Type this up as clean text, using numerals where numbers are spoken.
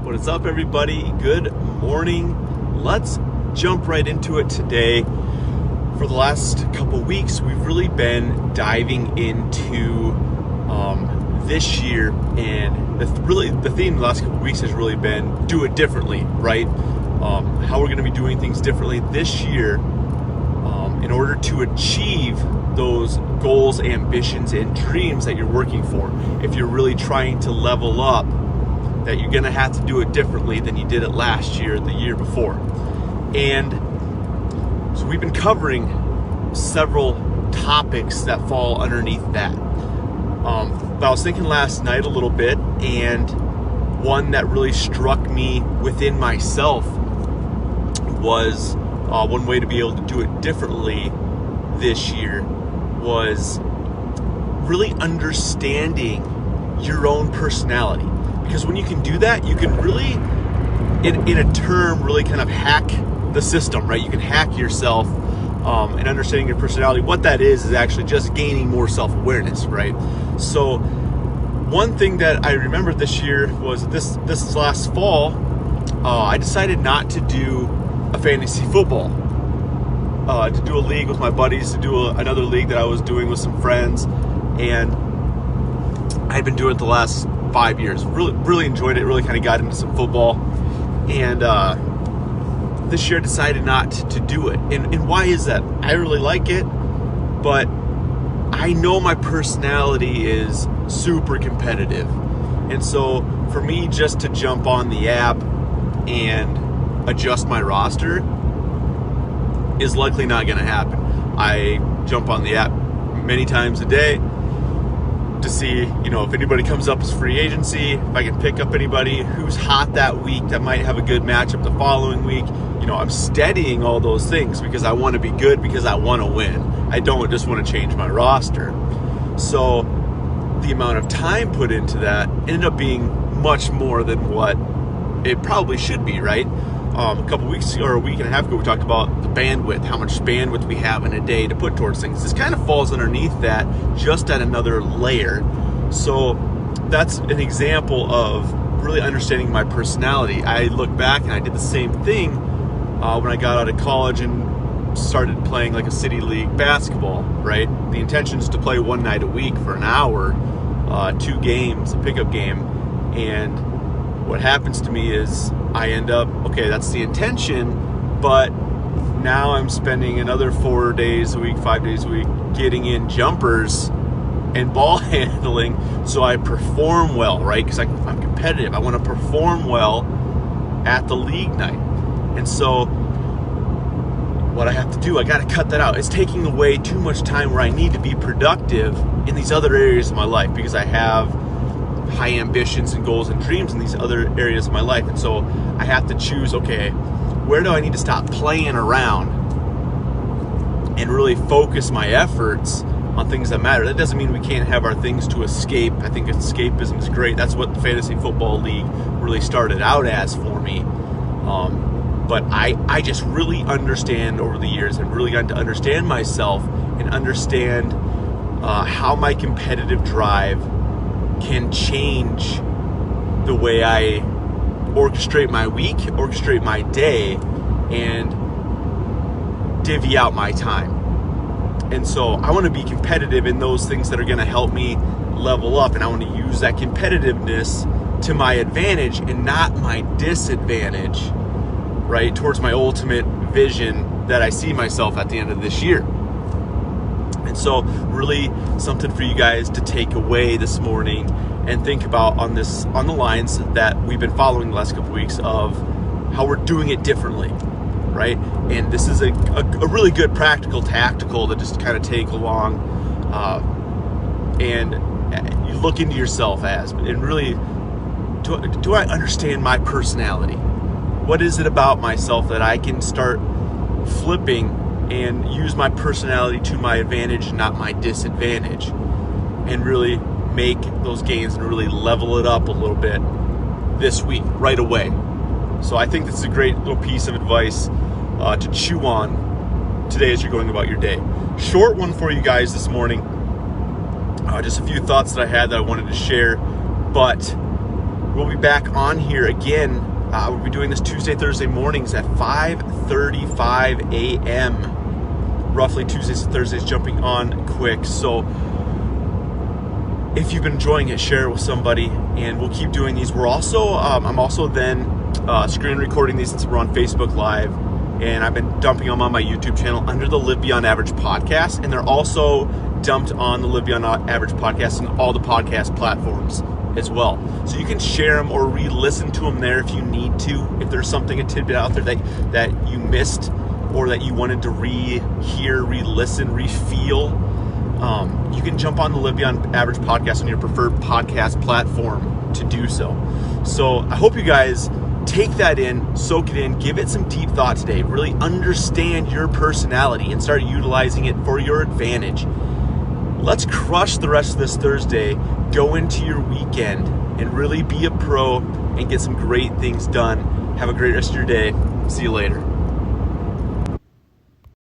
What is up, everybody? Good morning. Let's jump right into it today. For the last couple weeks, we've really been diving into this year, and the theme the last couple weeks has really been do it differently, right? How we're going to be doing things differently this year in order to achieve those goals, ambitions, and dreams that you're working for. If you're really trying to level up, that you're going to have to do it differently than you did it last year, the year before. And so we've been covering several topics that fall underneath that. But I was thinking last night a little bit, and one that really struck me within myself was one way to be able to do it differently this year was really understanding your own personality. Because when you can do that, you can really, in a term, really kind of hack the system, right? You can hack yourself and understanding your personality. What that is actually just gaining more self-awareness, right? So one thing that I remember this year was this last fall, I decided not to do a fantasy football, to do a league with my buddies, to do another league that I was doing with some friends, and I've been doing it the last 5 years. Really enjoyed it. Really kind of got into some football, and this year I decided not to do it. And why is that? I really like it, but I know my personality is super competitive, and so for me just to jump on the app and adjust my roster is likely not going to happen. I jump on the app many times a day to see, if anybody comes up as free agency, if I can pick up anybody who's hot that week that might have a good matchup the following week. I'm steadying all those things because I want to be good, because I want to win. I don't just want to change my roster. So the amount of time put into that ended up being much more than what it probably should be, right? A couple weeks ago, or a week and a half ago, we talked about the bandwidth, how much bandwidth we have in a day to put towards things. This kind of falls underneath that, just at another layer. So that's an example of really understanding my personality. I look back and I did the same thing when I got out of college and started playing like a city league basketball, right? The intention is to play one night a week for an hour, 2 games, a pickup game, and what happens to me is I end up, okay, that's the intention, but now I'm spending another 4 days a week, 5 days a week getting in jumpers and ball handling so I perform well, right? Because I'm competitive. I want to perform well at the league night. And so what I have to do, I got to cut that out. It's taking away too much time where I need to be productive in these other areas of my life, because I have high ambitions and goals and dreams in these other areas of my life. And so I have to choose, okay, where do I need to stop playing around and really focus my efforts on things that matter? That doesn't mean we can't have our things to escape. I think escapism is great. That's what the Fantasy Football League really started out as for me. But I just really understand over the years, and really gotten to understand myself and understand how my competitive drive can change the way I orchestrate my week, orchestrate my day, and divvy out my time. And so I want to be competitive in those things that are going to help me level up, and I want to use that competitiveness to my advantage and not my disadvantage, right, towards my ultimate vision that I see myself at the end of this year. And so really something for you guys to take away this morning and think about on the lines that we've been following the last couple weeks of how we're doing it differently, right? And this is a really good practical tactical to just kind of take along and you look into yourself and really, do I understand my personality? What is it about myself that I can start flipping and use my personality to my advantage, not my disadvantage, and really make those gains and really level it up a little bit this week, right away. So I think this is a great little piece of advice to chew on today as you're going about your day. Short one for you guys this morning. Just a few thoughts that I had that I wanted to share, but We'll be back on here again. We'll be doing this Tuesday, Thursday mornings at 5:35 a.m. Roughly Tuesdays and Thursdays, jumping on quick. So if you've been enjoying it, share it with somebody, and we'll keep doing these. We're also, I'm also then screen recording these since we're on Facebook Live, and I've been dumping them on my YouTube channel under the Live Beyond Average podcast, and they're also dumped on the Live Beyond Average podcast and all the podcast platforms as well. So you can share them or re-listen to them there if you need to. If there's something, a tidbit out there that you missed or that you wanted to re-hear, re-listen, re-feel, you can jump on the Live Beyond Average podcast on your preferred podcast platform to do so. So I hope you guys take that in, soak it in, give it some deep thought today. Really understand your personality and start utilizing it for your advantage. Let's crush the rest of this Thursday, go into your weekend, and really be a pro and get some great things done. Have a great rest of your day. See you later.